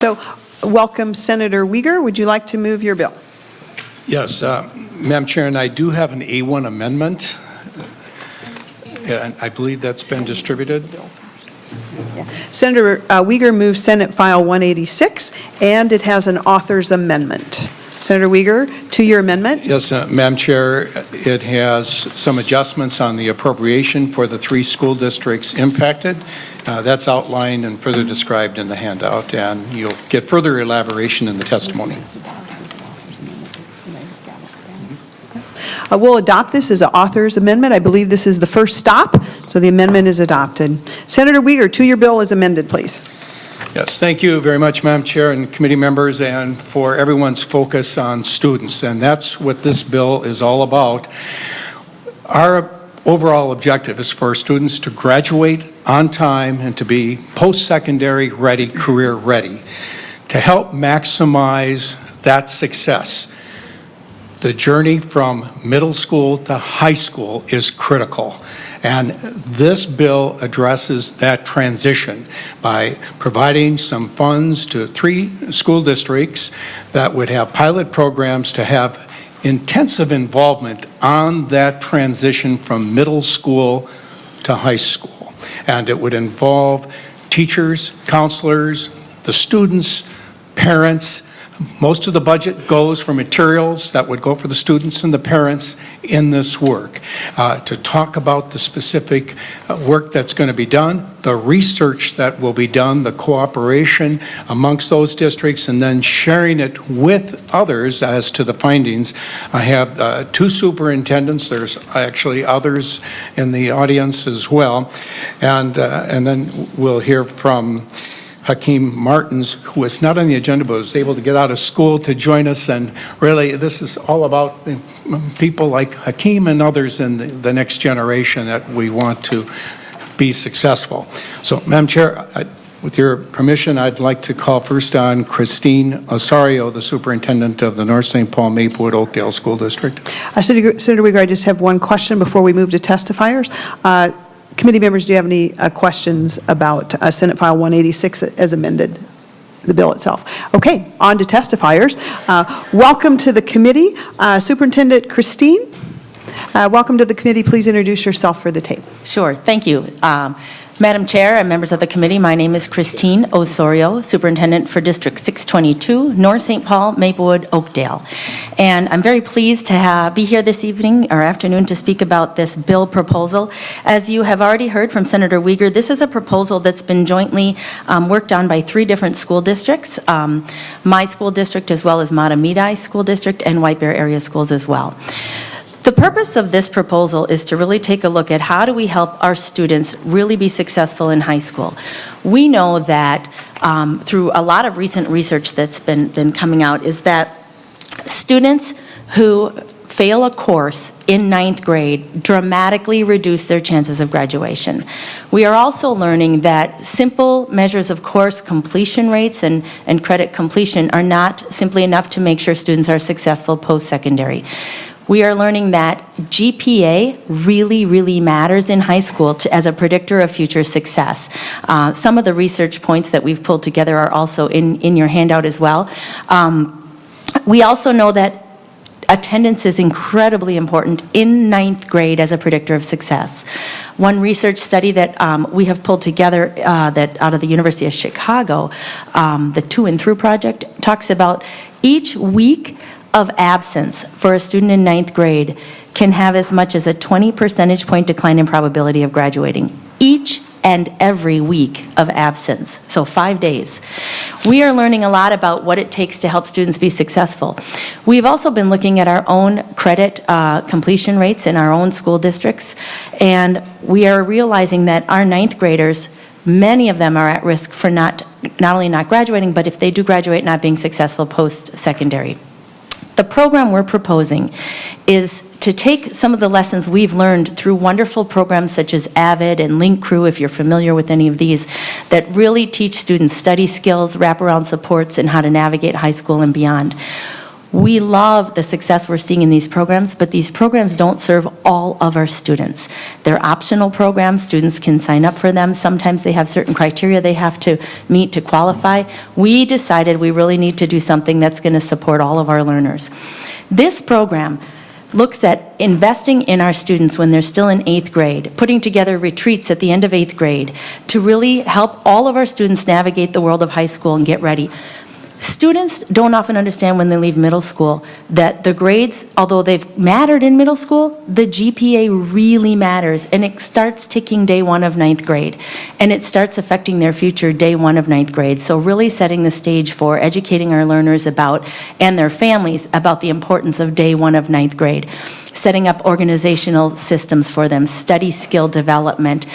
So welcome, Senator Wiger. Would you like to move your bill? Yes, Madam Chair, and I do have an A1 amendment, and I believe that's been distributed. Senator Wiger moves Senate File 186, and it has an author's amendment. Senator Wiger, to your amendment. Yes, Madam Chair, it has some adjustments on the appropriation for the 3 school districts impacted. That's outlined and further described in the handout, and you'll get further elaboration in the testimony. We'll adopt this as an author's amendment. I believe this is the first stop, so the amendment is adopted. Senator Wiger, to your bill as amended, please. Yes, thank you very much, Madam Chair and committee members, and for everyone's focus on students. And that's what this bill is all about. Our overall objective is for students to graduate on time and to be post-secondary ready, career ready. To help maximize that success, the journey from middle school to high school is critical. And this bill addresses that transition by providing some funds to 3 school districts that would have pilot programs to have intensive involvement on that transition from middle school to high school. And it would involve teachers, counselors, the students, parents. Most of the budget goes for materials that would go for the students and the parents in this work. To talk about the specific work that's going to be done, the research that will be done, the cooperation amongst those districts, and then sharing it with others as to the findings. I have 2 superintendents. There's actually others in the audience as well. And then we'll hear from Hakeem Martins, who is not on the agenda but was able to get out of school to join us. And really, this is all about people like Hakeem and others in the next generation that we want to be successful. So, Madam Chair, with your permission, I'd like to call first on Christine Osorio, the superintendent of the North Saint Paul-Maplewood-Oakdale School District. Senator Wiger, I just have one question before we move to testifiers. Committee members, do you have any questions about Senate File 186 as amended, the bill itself? Okay, on to testifiers. Welcome to the committee. Superintendent Christine, welcome to the committee. Please introduce yourself for the tape. Sure, thank you. Madam Chair and members of the committee, my name is Christine Osorio, Superintendent for District 622, North Saint Paul-Maplewood-Oakdale. And I'm very pleased to be here this evening or afternoon to speak about this bill proposal. As you have already heard from Senator Wiger, this is a proposal that's been jointly worked on by 3 different school districts, my school district as well as Mahtomedi School District and White Bear Area Schools as well. The purpose of this proposal is to really take a look at how do we help our students really be successful in high school. We know that through a lot of recent research that's been coming out is that students who fail a course in 9th grade dramatically reduce their chances of graduation. We are also learning that simple measures of course completion rates and credit completion are not simply enough to make sure students are successful post-secondary. We are learning that GPA really matters in high school as a predictor of future success. Some of the research points that we've pulled together are also in your handout as well. We also know that attendance is incredibly important in 9th grade as a predictor of success. One research study that we have pulled together that out of the University of Chicago, the To and Through project, talks about each week of absence for a student in 9th grade can have as much as a 20 percentage point decline in probability of graduating each and every week of absence, so 5 days. We are learning a lot about what it takes to help students be successful. We've also been looking at our own credit completion rates in our own school districts, and we are realizing that our 9th graders, many of them are at risk for not only not graduating, but if they do graduate, not being successful post-secondary. The program we're proposing is to take some of the lessons we've learned through wonderful programs such as AVID and Link Crew, if you're familiar with any of these, that really teach students study skills, wraparound supports, and how to navigate high school and beyond. We love the success we're seeing in these programs, but these programs don't serve all of our students. They're optional programs. Students can sign up for them. Sometimes they have certain criteria they have to meet to qualify. We decided we really need to do something that's going to support all of our learners. This program looks at investing in our students when they're still in 8th grade, putting together retreats at the end of 8th grade to really help all of our students navigate the world of high school and get ready. Students don't often understand when they leave middle school that the grades, although they've mattered in middle school, the GPA really matters, and it starts ticking day 1 of 9th grade, and it starts affecting their future day 1 of 9th grade. So really setting the stage for educating our learners about, and their families, about the importance of day 1 of 9th grade. Setting up organizational systems for them, study skill development,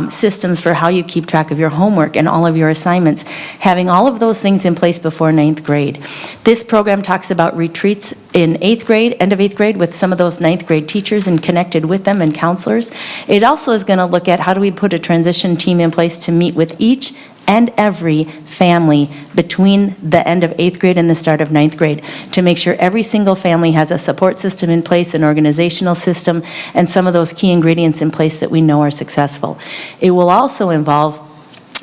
systems for how you keep track of your homework and all of your assignments, having all of those things in place before 9th grade. This program talks about retreats in 8th grade, end of 8th grade, with some of those 9th grade teachers and connected with them and counselors. It also is going to look at how do we put a transition team in place to meet with each and every family between the end of 8th grade and the start of 9th grade to make sure every single family has a support system in place, an organizational system, and some of those key ingredients in place that we know are successful. It will also involve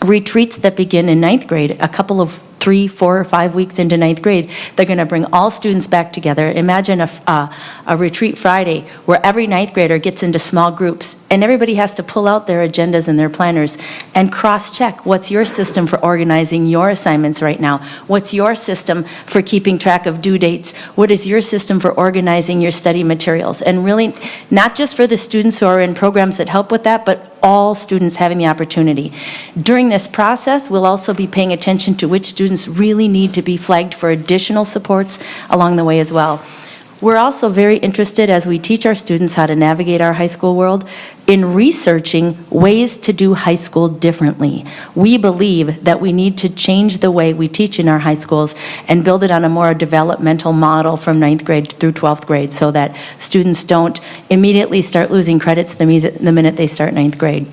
retreats that begin in 9th grade, a couple of 3, 4, or 5 weeks into 9th grade. They're going to bring all students back together. Imagine a retreat Friday where every 9th grader gets into small groups and everybody has to pull out their agendas and their planners and cross-check what's your system for organizing your assignments right now. What's your system for keeping track of due dates? What is your system for organizing your study materials? And really, not just for the students who are in programs that help with that, but all students having the opportunity. During this process, we'll also be paying attention to which students really need to be flagged for additional supports along the way as well. We're also very interested, as we teach our students how to navigate our high school world, in researching ways to do high school differently. We believe that we need to change the way we teach in our high schools and build it on a more developmental model from 9th grade through 12th grade so that students don't immediately start losing credits the minute they start 9th grade.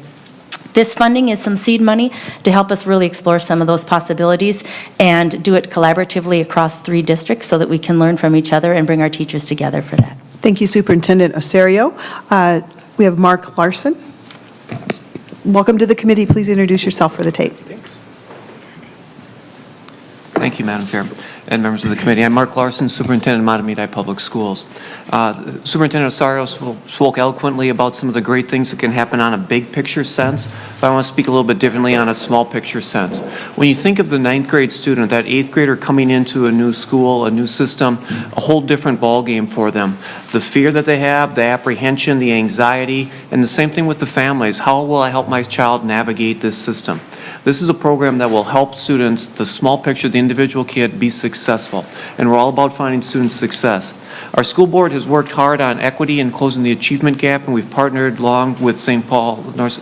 This funding is some seed money to help us really explore some of those possibilities and do it collaboratively across 3 districts so that we can learn from each other and bring our teachers together for that. Thank you, Superintendent Osorio. We have Mark Larson. Welcome to the committee. Please introduce yourself for the tape. Thanks. Thank you, Madam Chair and members of the committee. I'm Mark Larson, Superintendent of Mahtomedi Public Schools. Superintendent Osorio spoke eloquently about some of the great things that can happen on a big picture sense, but I want to speak a little bit differently on a small picture sense. When you think of the 9th grade student, that 8th grader coming into a new school, a new system, a whole different ballgame for them. The fear that they have, the apprehension, the anxiety, and the same thing with the families. How will I help my child navigate this system? This is a program that will help students, the small picture, the individual kid, be successful. And we're all about finding student success. Our school board has worked hard on equity and closing the achievement gap, and we've partnered along with North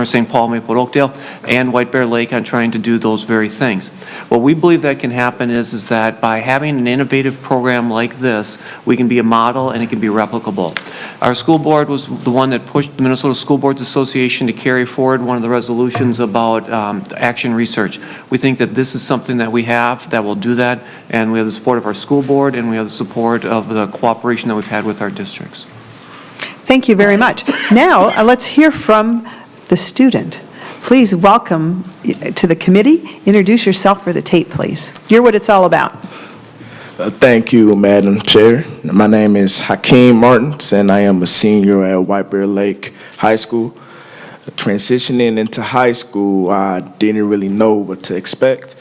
Saint Paul-Maplewood-Oakdale and Bear Lake on trying to do those very things. What we believe that can happen is that by having an innovative program like this, we can be a model and it can be replicable. Our school board was the one that pushed the Minnesota School Boards Association to carry forward one of the resolutions about action research. We think that this is something that we have that will do that, and we have the support of our school board and we have the support of the cooperation that we've had with our districts. Thank you very much. Now, let's hear from the student. Please welcome to the committee. Introduce yourself for the tape, please. Hear what it's all about. Thank you, Madam Chair. My name is Hakeem Martins, and I am a senior at Bear Lake High School. Transitioning into high school, I didn't really know what to expect.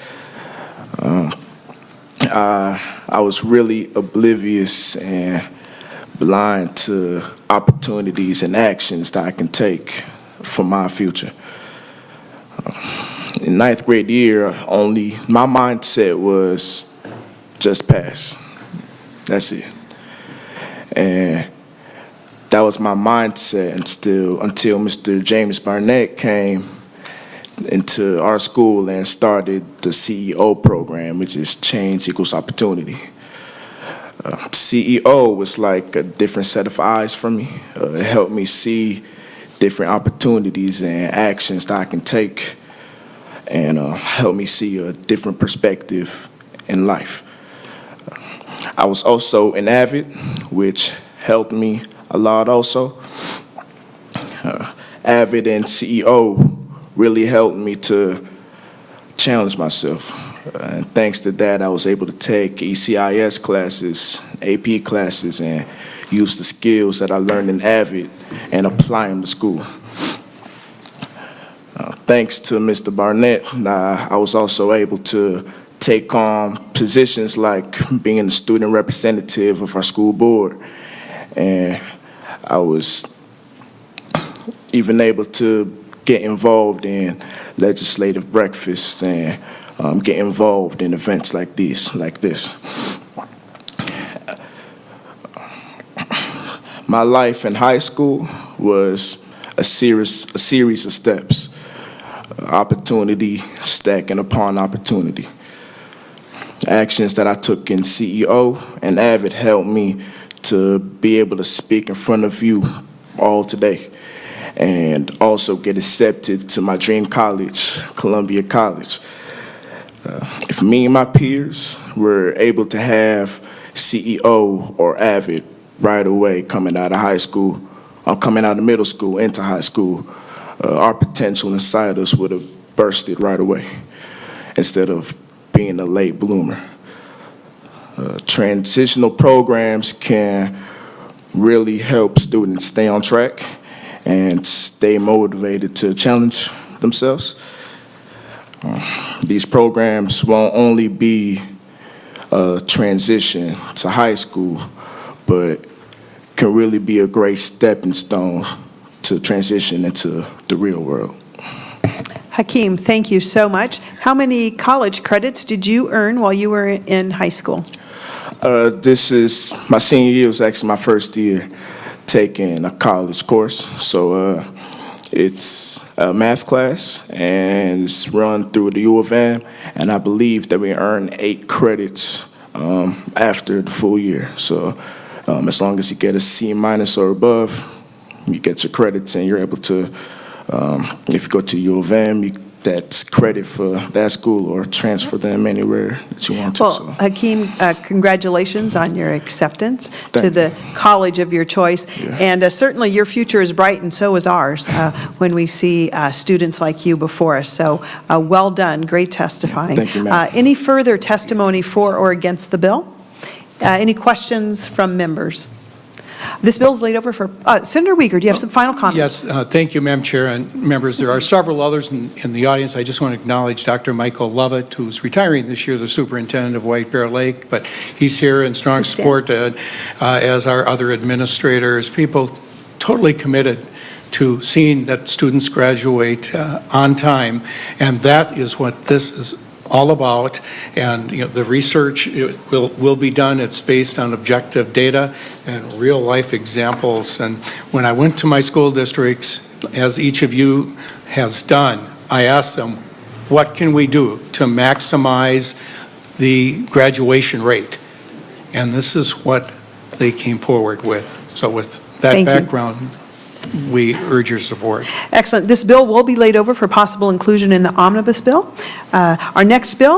I was really oblivious and blind to opportunities and actions that I can take for my future. In 9th grade year, my mindset was just pass. That's it. And that was my mindset until Mr. James Barnett came into our school and started the CEO program, which is Change Equals Opportunity. CEO was like a different set of eyes for me. It helped me see different opportunities and actions that I can take, and helped me see a different perspective in life. I was also an avid, which helped me a lot also. Avid and CEO really helped me to challenge myself. And thanks to that, I was able to take ECIS classes, AP classes, and use the skills that I learned in Avid and apply them to school. Thanks to Mr. Barnett, I was also able to take on positions like being the student representative of our school board. And I was even able to get involved in legislative breakfasts and get involved in events like this. My life in high school was a series of steps, opportunity stacking upon opportunity. Actions that I took in CEO and Avid helped me to be able to speak in front of you all today, and also get accepted to my dream college, Columbia College. If me and my peers were able to have CEO or Avid right away coming out of high school, or coming out of middle school into high school, our potential inside us would have bursted right away instead of being a late bloomer. Transitional programs can really help students stay on track and stay motivated to challenge themselves. These programs won't only be a transition to high school, but can really be a great stepping stone to transition into the real world. Hakeem, thank you so much. How many college credits did you earn while you were in high school? This is my senior year. It was actually my first year taking a college course. So it's a math class, and it's run through the U of M, and I believe that we earn 8 credits after the full year. So as long as you get a C- or above, you get your credits, and you're able to, if you go to U of M, that's credit for that school, or transfer them anywhere that you want to. Well, So. Hakeem, congratulations on your acceptance to Thank the college of your choice. Yeah. And certainly your future is bright, and so is ours when we see students like you before us. So well done, great testifying. Thank you, ma'am. Any further testimony for or against the bill? Any questions from members? This bill's laid over for, Senator Wiger, do you have some final comments? Yes, thank you, Madam Chair and members. There are several others in the audience. I just want to acknowledge Dr. Michael Lovett, who's retiring this year, the superintendent of White Bear Lake, but he's here in strong support, as are other administrators, people totally committed to seeing that students graduate on time, and that is what this is all about. And the research will be done. It's based on objective data and real life examples. And when I went to my school districts, as each of you has done, I asked them, what can we do to maximize the graduation rate? And this is what they came forward with. So with that Thank you. background, we urge your support. Excellent. This bill will be laid over for possible inclusion in the omnibus bill. Our next bill